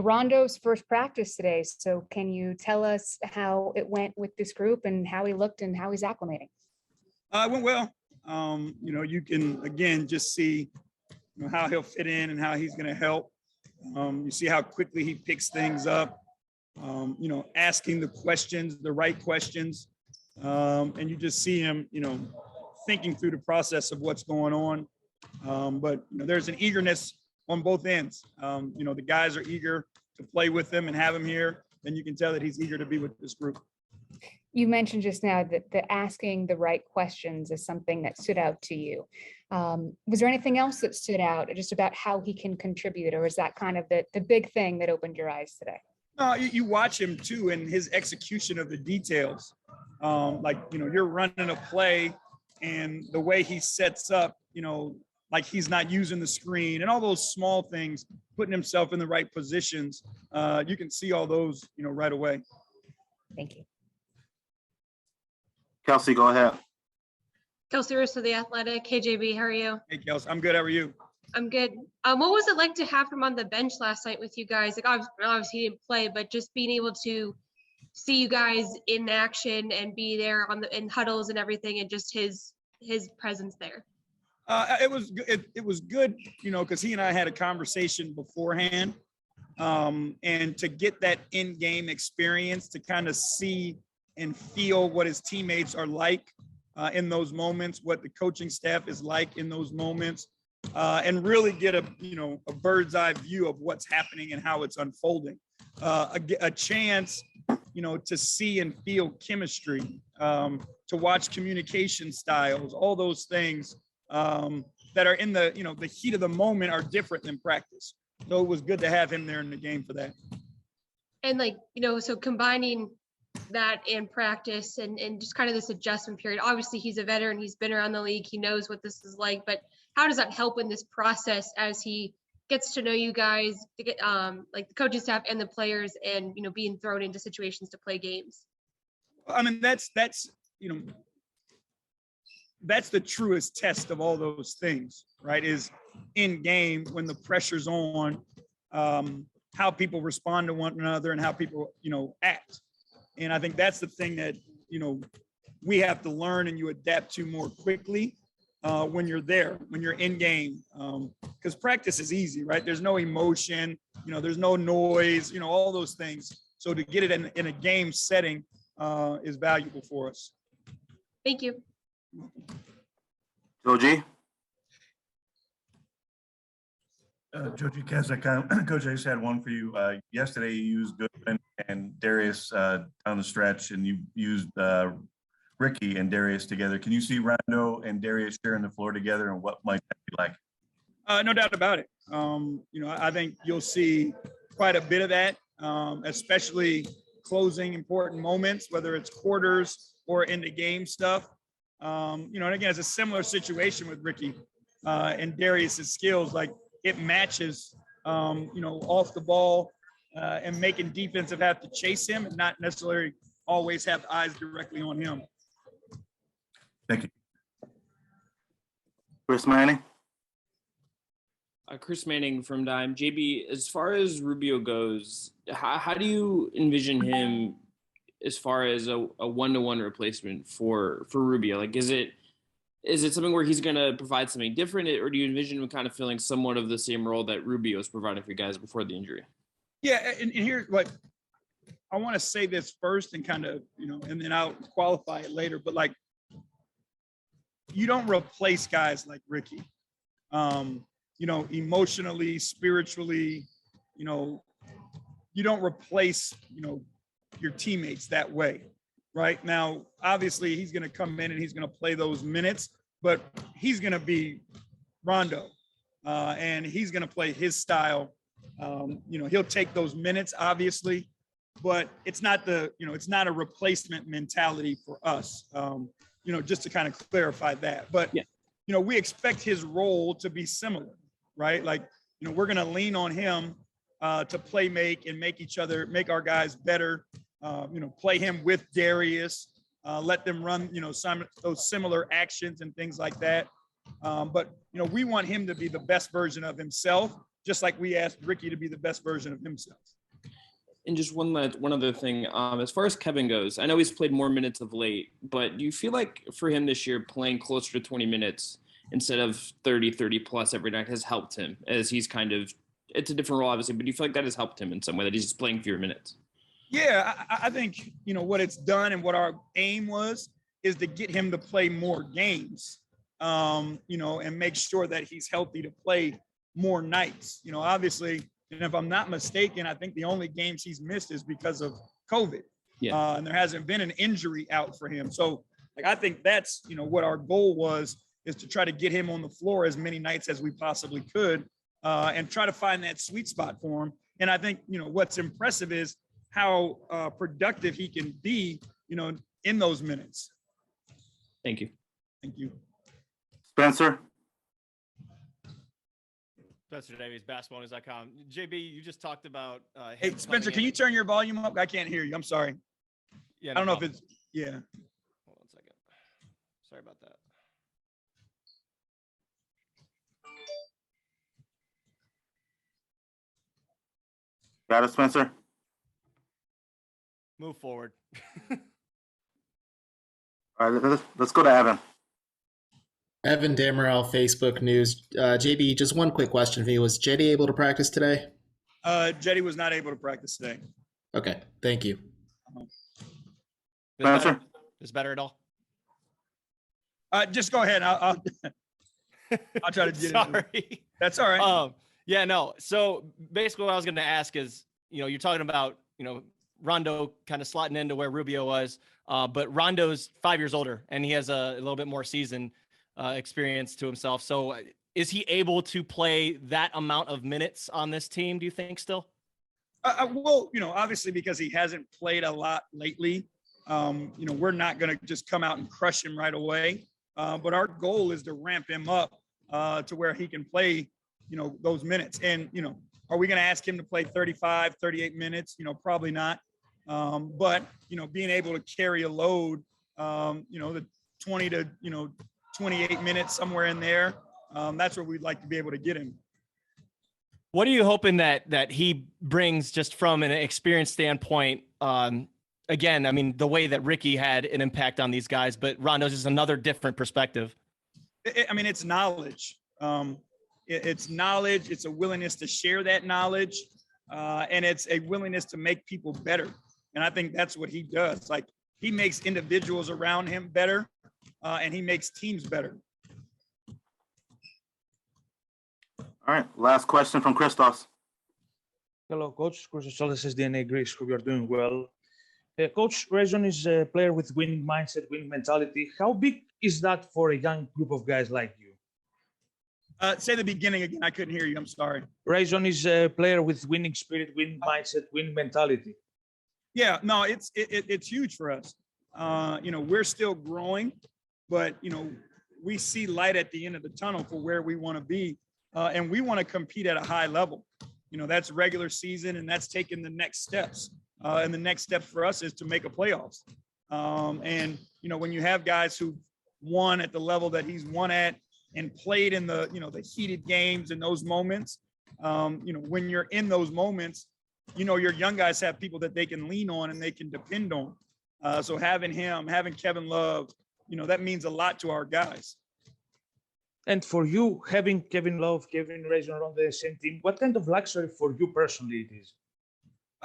Rondo's first practice today. So can you tell us how it went with this group and how he looked and how he's acclimating? It went well. You can, again, just see how he'll fit in and how he's going to help. You see how quickly he picks things up, asking the questions, the right questions. And you just see him, thinking through the process of what's going on. But there's an eagerness on both ends. The guys are eager to play with him and have him here. And you can tell that he's eager to be with this group. You mentioned just now that the asking the right questions is something that stood out to you. Was there anything else that stood out just about how he can contribute, or is that kind of the big thing that opened your eyes today? You watch him too, and his execution of the details. You're running a play and the way he sets up, like he's not using the screen and all those small things, putting himself in the right positions. You can see all those, right away. Thank you. Kelsey, go ahead. Kelsey Russo, The Athletic. Hey, JB, how are you? Hey, Kelsey, I'm good. How are you? I'm good. What was it like to have him on the bench last night with you guys? Like, obviously he didn't play, but just being able to see you guys in action and be there in huddles and everything, and just his presence there. It was good, because he and I had a conversation beforehand, and to get that in-game experience, to kind of see and feel what his teammates are like in those moments, what the coaching staff is like in those moments, and really get a bird's eye view of what's happening and how it's unfolding. A chance, to see and feel chemistry, to watch communication styles, all those things that are in the heat of the moment are different than practice. So it was good to have him there in the game for that. And so combining that and practice and just kind of this adjustment period. Obviously he's a veteran, he's been around the league, he knows what this is like, but how does that help in this process as he gets to know you guys, to get like the coaching staff and the players, and being thrown into situations to play games? I mean, that's the truest test of all those things, right? Is in game when the pressure's on, how people respond to one another and how people, act. And I think that's the thing that, we have to learn and you adapt to more quickly when you're there, when you're in game. Because practice is easy, right? There's no emotion, there's no noise, all those things. So to get it in a game setting is valuable for us. Thank you. Joji. Joji Keswick, Coach, I just had one for you. Yesterday, you used Goodwin and Darius down the stretch, and you used Ricky and Darius together. Can you see Rondo and Darius sharing the floor together, and what might that be like? No doubt about it. I think you'll see quite a bit of that, especially closing important moments, whether it's quarters or in the game stuff. And again, it's a similar situation with Ricky and Darius's skills. Like, it matches, off the ball and making defensive have to chase him and not necessarily always have eyes directly on him. Thank you. Chris Manning. Chris Manning from Dime. JB, as far as Rubio goes, how do you envision him as far as a one-to-one replacement for Rubio? Like, is it something where he's going to provide something different, or do you envision him kind of filling somewhat of the same role that Rubio is providing for you guys before the injury? Yeah, and here's what I want to say this first, and kind of, and then I'll qualify it later. But like, you don't replace guys like Ricky, emotionally, spiritually, you don't replace, your teammates that way. Right now, obviously, he's going to come in and he's going to play those minutes, but he's going to be Rondo, and he's going to play his style. He'll take those minutes, obviously, but it's not it's not a replacement mentality for us. Just to kind of clarify that. But yeah. We expect his role to be similar, right? Like, we're going to lean on him to make and make our guys better. Play him with Darius, let them run, some those similar actions and things like that. But we want him to be the best version of himself just like we asked Ricky to be the best version of himself. And just one other thing, as far as Kevin goes, I know he's played more minutes of late, but do you feel like for him this year, playing closer to 20 minutes instead of 30 plus every night has helped him, as he's kind of, it's a different role obviously, but do you feel like that has helped him in some way, that he's just playing fewer minutes? Yeah, I think, what it's done and what our aim was is to get him to play more games, and make sure that he's healthy to play more nights. Obviously, and if I'm not mistaken, I think the only games he's missed is because of COVID. Yeah. And there hasn't been an injury out for him. So I think that's, what our goal was, is to try to get him on the floor as many nights as we possibly could, and try to find that sweet spot for him. And I think, what's impressive is how productive he can be, in those minutes. Thank you. Thank you. Spencer. Spencer Davies, basketballnews.com. JB, you just talked about. Hey, Spencer, can you turn your volume up? I can't hear you. I'm sorry. Yeah, I don't know if it's, yeah. Hold on a second. Sorry about that. Got it, Spencer? Move forward. All right, let's go to Evan. Evan Damerel, Facebook News. JB, just one quick question for you. Was Jetty able to practice today? Jetty was not able to practice today. Okay, thank you. Spencer? Is better at all? Just go ahead. I'll try to get it. Sorry. That's all right. Yeah, no. So basically what I was going to ask is, you're talking about, Rondo kind of slotting into where Rubio was, but Rondo's 5 years older and he has a little bit more season experience to himself. So is he able to play that amount of minutes on this team, do you think, still? Well, obviously because he hasn't played a lot lately, we're not going to just come out and crush him right away. But our goal is to ramp him up to where he can play, those minutes. And, are we going to ask him to play 35, 38 minutes? Probably not. But, being able to carry a load, the 20 to, 28 minutes, somewhere in there, that's where we'd like to be able to get him. What are you hoping that he brings just from an experience standpoint? Again, I mean, the way that Ricky had an impact on these guys, but Rondo's is another different perspective. It's knowledge. It's knowledge. It's a willingness to share that knowledge. And it's a willingness to make people better. And I think that's what he does. Like, he makes individuals around him better, and he makes teams better. All right, last question from Christos. Hello, Coach. Christos Solis, DNA Greece. Hope you are doing well. Coach, Rajon is a player with winning mindset, winning mentality. How big is that for a young group of guys like you? Say the beginning again. I couldn't hear you. I'm sorry. Rajon is a player with winning spirit, winning mindset, winning mentality. Yeah, no, it's huge for us. We're still growing, but we see light at the end of the tunnel for where we want to be, and we want to compete at a high level. That's regular season, and that's taking the next steps. And the next step for us is to make a playoffs. And when you have guys who won at the level that he's won at and played in the the heated games and those moments, when you're in those moments, your young guys have people that they can lean on and they can depend on. So having him, having Kevin Love, that means a lot to our guys. And for you, having Kevin Love, Kevin Rajon on the same team, what kind of luxury for you personally it is?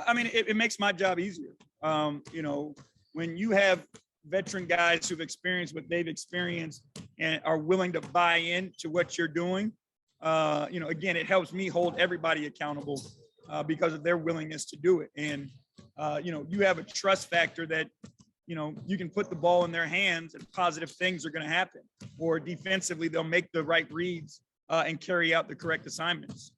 I mean, it makes my job easier. When you have veteran guys who've experienced what they've experienced and are willing to buy into what you're doing, again, it helps me hold everybody accountable because of their willingness to do it. And, you have a trust factor that, you can put the ball in their hands and positive things are going to happen. Or defensively, they'll make the right reads and carry out the correct assignments.